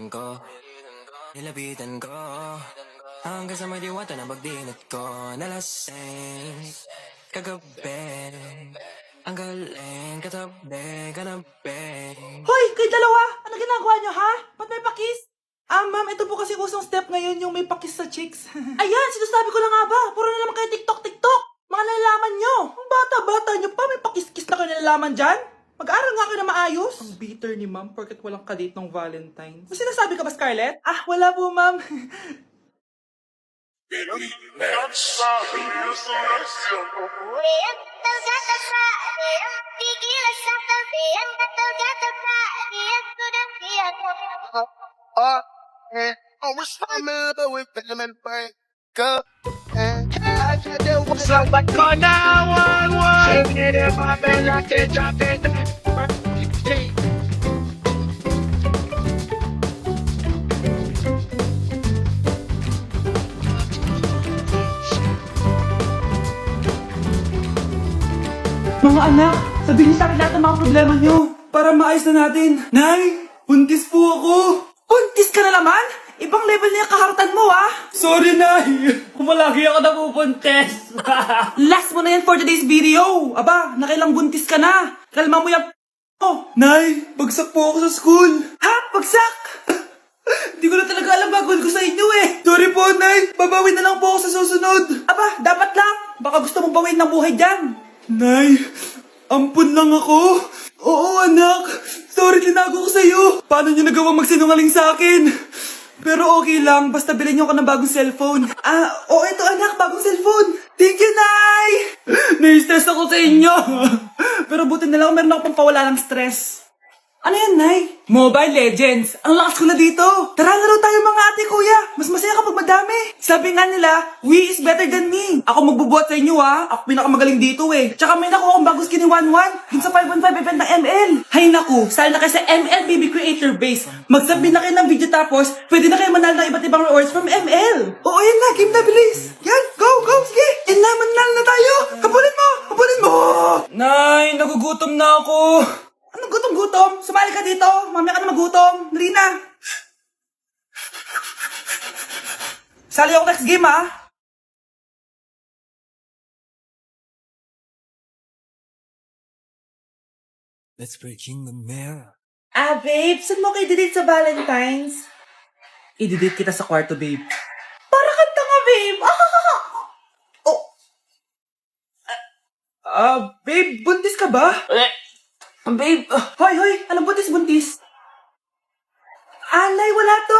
ko, nilapitan ko, hanggang sa may diwata na pagdilat ko, nalasing, kagabi, ang galing, katabi, kanabi. Hoy, kayo dalawa! Ano ginagawa nyo, ha? Ba't may pakis? Ma'am, ito po kasi usong step ngayon yung may pakis sa chicks. Ayan, sinasabi ko na nga ba? Puro na naman kayo TikTok! Mga nalalaman nyo! Ang bata-bata nyo pa, may pakis-kis na kayo nalalaman dyan? Mag-aaral nga kayo na maayos. Ang bitter ni ma'am, porket walang kadate ng Valentine's. May sinasabi ka ba, Scarlett? Wala po, ma'am. I wish I remember when feeling break up. And I said there was somebody called 911. Shaking it in my bed like they dropped it. Mga anak, sabihin sa akin lahat ng mga problema nyo para maayos na natin. Nay, buntis po ako. Buntis ka na naman? Ibang level na yung kaharatan mo, Sorry, Nay. Kumalagi ako napubuntis. Last mo na yan for today's video. Aba, nakailang buntis ka na. Kalma mo yung Nay, bagsak po ako sa school. Ha? Bagsak? Hindi ko na talaga alam gagawin ko sa inyo Sorry po, Nay. Babawi na lang po ako sa susunod. Aba, dapat lang. Baka gusto mong bawiin ng buhay dyan. Nay, ampun lang ako. Oo, anak. Sorry, tinago ko sa'yo. Paano niyo nagawang magsinungaling sa akin? Pero okay lang, basta bilhin niyo ako ng bagong cellphone. Ito anak, bagong cellphone. Thank you, Nay! Nai-stress ako sa inyo. Pero buti na lang, meron ako pampawala ng stress. Ano yan, Nay? Mobile Legends. Ang lakas ko na dito. Tara, laro tayo mga ate, kuya. Mas masaya kapag madami. Sabi nga nila, we is better than me. Ako magbubuhat sa inyo, Ako pinakamagaling dito, Tsaka may nakuha akong bagong skinny 1-1. Dun sa 515 event ng ML. Hay naku, sali na kayo sa ML Baby Creator Base. Mag-submit na kayo ng video tapos, pwede na kayo manalo ng iba't ibang rewards from ML. Oo, yan na. Game na, bilis. Yan, go, sige. Yan na, manalo na tayo. Habulin mo. Nay, nagugutom na ako. Anong gutom-gutom? Sumali ka dito. Mamaya ka na magutom. Dali na. Sali ako next game, Let's breaking the mirror. Babe, saan mo kayo delete sa Valentine's? I-delete kita sa kwarto, babe. Para kanta nga, babe. Babe, buntis ka ba? Babe, hoy, anong buntis? Nay, wala to.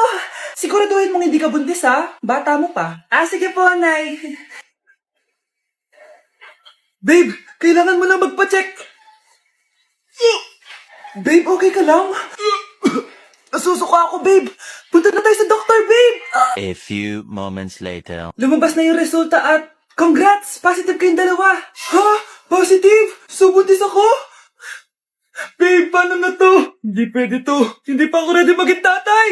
Siguraduhin mong hindi ka buntis, Bata mo pa. Sige po, Nay. Babe, kailangan mo na magpa-check. Babe, okay ka lang? Nasusuka ako, babe. Punta na tayo sa doktor, babe. A few moments later. Lumabas na yung resulta at congrats! Positive kayong dalawa. Ha? Positive? So, buntis ako? Babe, paano na to? Hindi pwede to. Hindi pa ako ready maging tatay.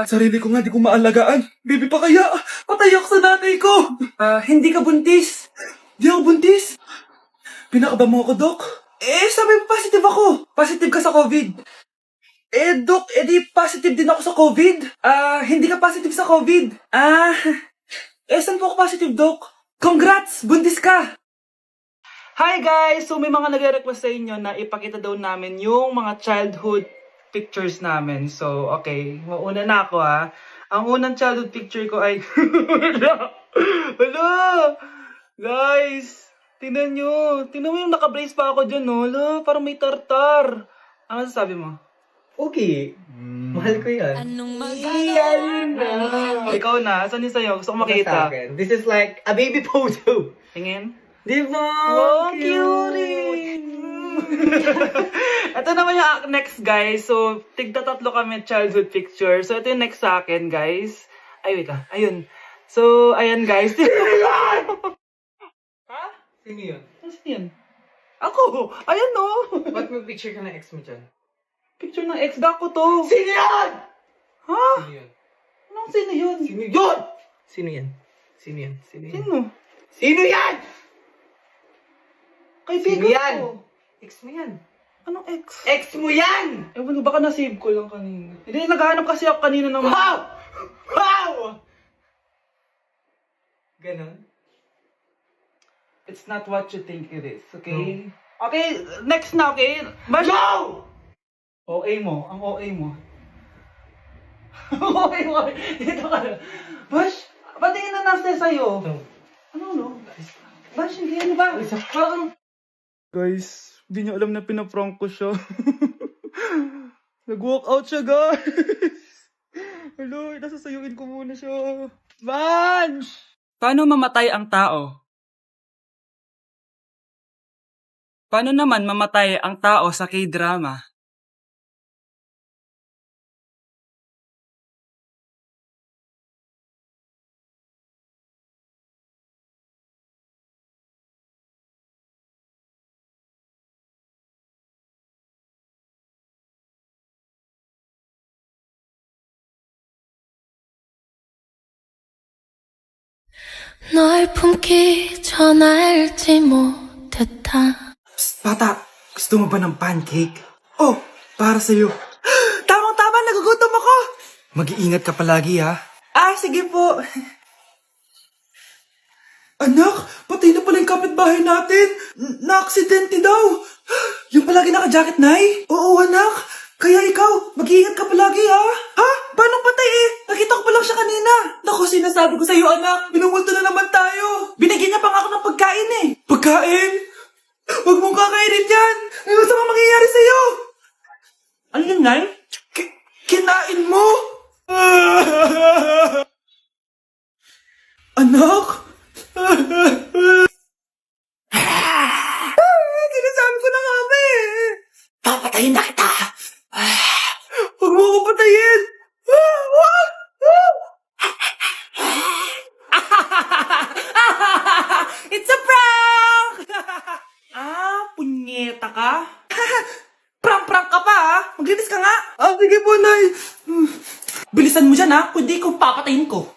Sarili ko nga, di ko maalagaan. Baby pa kaya? Patay ako sa nanay ko. Hindi ka buntis. Di ako buntis? Pinakaba mo ako, Dok? Sabi mo positive ako. Positive ka sa COVID. Dok, di positive din ako sa COVID. Hindi ka positive sa COVID. Saan po ako positive, Dok? Congrats! Buntis ka! Hi guys! So may mga nagre-request sa inyo na ipakita daw namin yung mga childhood pictures namin. So, okay. Mauna na ako Ang unang childhood picture ko ay... Hala! Guys! Tingnan nyo. Tingnan mo yung naka-brace pa ako dyan, no? Hala, parang may tartar. Ano sasabi mo? Okay. Mahal ko yan. Ikaw na. Saan yung sa'yo? Gusto ko makita. This is like a baby photo. Tingin. Di ba? Oh, cute! Ito naman yung next, guys. So, tigta-tatlo kami childhood picture. So, ito yung next sa akin, guys. Ay, wait lang. Ayun. So, ayan, guys. Ha? Sino yun? Sino yun? Ako! Ayan, no! Ba't may picture ka ng ex mo dyan? Picture ng ex-da ko to. Sino yan? Ha? Sino yun? Anong sino yun? Sino yun? Sino yan? Sino yan? Sino yan? Sino? Sino yan? Kaibigan Sino yan? ko. Ex mo yan. Anong ex? Ex mo yan! Ewan ko, baka na-save ko lang kanina. Hindi, naghahanap kasi ako kanina ng... Wow! Wow! Ganon? It's not what you think it is, okay? Okay, next na, okay? Bash! Go! OA mo, ang OA mo. OA mo, dito ka na. Bash, patingin na nasa sa'yo. Ano, no? Bash, hindi, ano ba? Parang... Guys, hindi niyo alam na pinaprank ko siya. Nag-walk out siya, guys. Hello, nasasayuin ko muna siya. Vansh! Paano mamatay ang tao? Paano naman mamatay ang tao sa K-drama? 널 품기 전 알지 못했다. Psst, bata! Gusto mo ba ng pancake? Oh, para sa'yo. Tamang-tama, nagugutom ako! Mag-iingat ka palagi, ha? Ah, sige po. Anak, patay na pala yung kapitbahay natin. Na-aksidente daw. Yung palagi naka-jacket, Nay? Oo, anak. Kaya ikaw, mag-iingat ka palagi, ha? Ha? Paano patay eh? Nakita ko pa lang siya kanina. Naku, sinasabi ko sa'yo, anak. Binumulto na naman tayo. Binigyan niya pa nga ako ng pagkain eh. Pagkain? Huwag mong kakainin yan. May masama mangyayari sa'yo. Ano yun, Nay? Kinain mo? Anak? Sinasabi ko na nga ba eh. Papatayin na kita. Huwag mo akong patayin. Wag! It's a prank! Punyeta ka? Prank-prank ka pa, ha? Maglinis ka nga. Sige po, Nay. Bilisan mo dyan, ha? Kundi kung papatayin ko.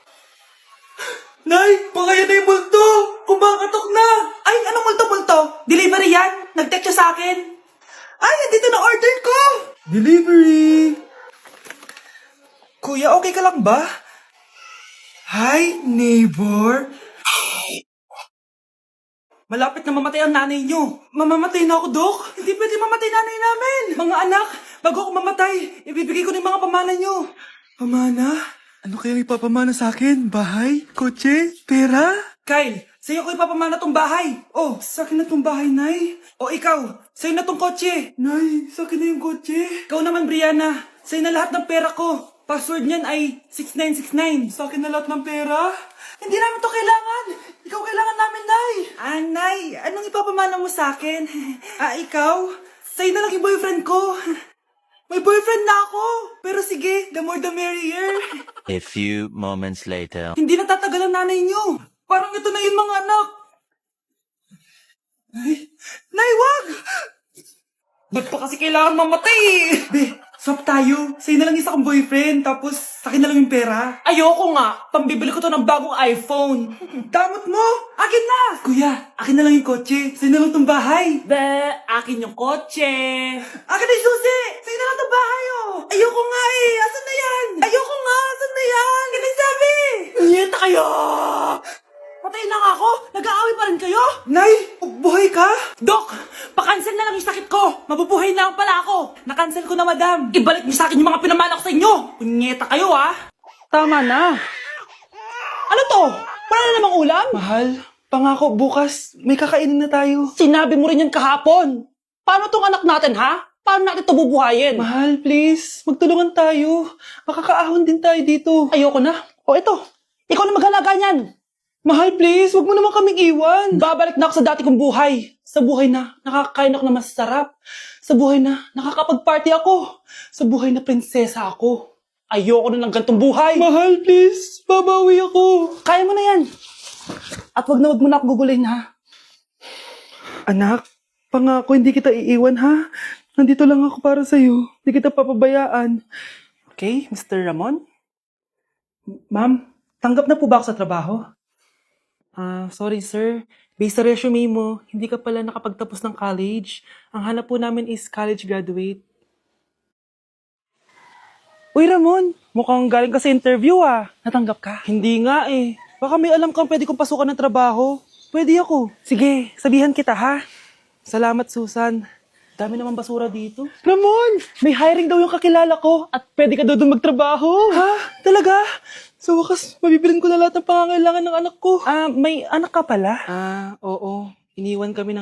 Nay, pakaya na yung multo. Kumakatok na. Ay, anong multo-multo? Delivery yan. Nag-text siya sa akin. Ay, nandito na order ko. Delivery. Kuya, okay ka lang ba? Hi, neighbor. Malapit na mamatay ang nanay niyo. Mamamatay na ako, Dok. Hindi pwede mamatay nanay namin. Mga anak, bago ako mamatay, ibibigay ko na yung mga pamana niyo. Pamana? Ano kayang ipapamana sa akin? Bahay? Kotse? Pera? Kyle, sa'yo ko ipapamana tong bahay. Oh, sa akin na tong bahay, Nay. O ikaw, sa'yo na tong kotse. Nay, sa akin na yung kotse. Ikaw naman, Brianna, sa'yo na lahat ng pera ko. Password niyan ay 6969. Sa akin na lahat ng pera? Hindi namin to kailangan. Ikaw kailangan namin, Nay. Nay, anong ipapamana mo sa akin? Ikaw? Sa'yo na lang yung boyfriend ko. May boyfriend na ako. Pero sige, the more the merrier. A few moments later. Hindi na tatagal ang nanay niyo. Parang ito na yun, mga anak. Nay, wag! Ba't pa kasi kailangan mamatay eh? Be, swap tayo. Sa'yo na lang isa kong boyfriend, tapos sa'kin na lang yung pera. Ayoko nga. Pambibili ko to ng bagong iPhone. Damot mo! Akin na! Kuya, akin na lang yung kotse. Sa'yo na lang tong bahay. Be, akin yung kotse. Akin na yung susi! Sa'yo na lang tong bahay, oh! Ayoko nga eh! Asan na yan? Ayoko nga! Asan na yan? Ganun sabi! Niyeta kayo! Patay na nga ako! Nag-aaway pa rin kayo? Nay! Buhay ka? Dok! Pakancel na lang yung sakit ko! Mabubuhay na lang pala ako! Nakancel ko na, madam! Ibalik niyo sa akin yung mga pinamana ko sa inyo! Punyeta kayo, ha? Tama na! Ano to? Wala na namang ulam? Mahal, pangako bukas may kakainin na tayo. Sinabi mo rin yan kahapon! Paano tong anak natin, ha? Paano natin ito bubuhayin? Mahal, please. Magtulungan tayo. Makakaahon din tayo dito. Ayoko na. O ito, ikaw na maghalaga niyan. Mahal, please. Huwag mo naman kaming iwan. Babalik na ako sa dati kong buhay. Sa buhay na nakakain ako na masarap. Sa buhay na nakakapag-party ako. Sa buhay na prinsesa ako. Ayoko na ng gantong buhay. Mahal, please. Babawi ako. Kaya mo na yan. At wag mo na ako gugulin, ha? Anak, pangako hindi kita iiwan, ha? Nandito lang ako para sa'yo. Hindi kita papabayaan. Okay, Mr. Ramon? Ma'am, tanggap na po ba ako sa trabaho? Sorry sir. Based sa resume mo, hindi ka pala nakapagtapos ng college. Ang hanap po namin is college graduate. Uy Ramon, mukhang galing ka sa interview ah. Natanggap ka? Hindi nga eh. Baka may alam kang pwede kong pasukan ng trabaho. Pwede ako. Sige, sabihan kita ha. Salamat Susan. Dami naman basura dito. Ramon, may hiring daw yung kakilala ko at pwede ka daw doon magtrabaho. Ha? Talaga? Sa wakas, mabibilin ko na lahat ng pangangailangan ng anak ko. May anak ka pala? Oo. Iniwan kami ng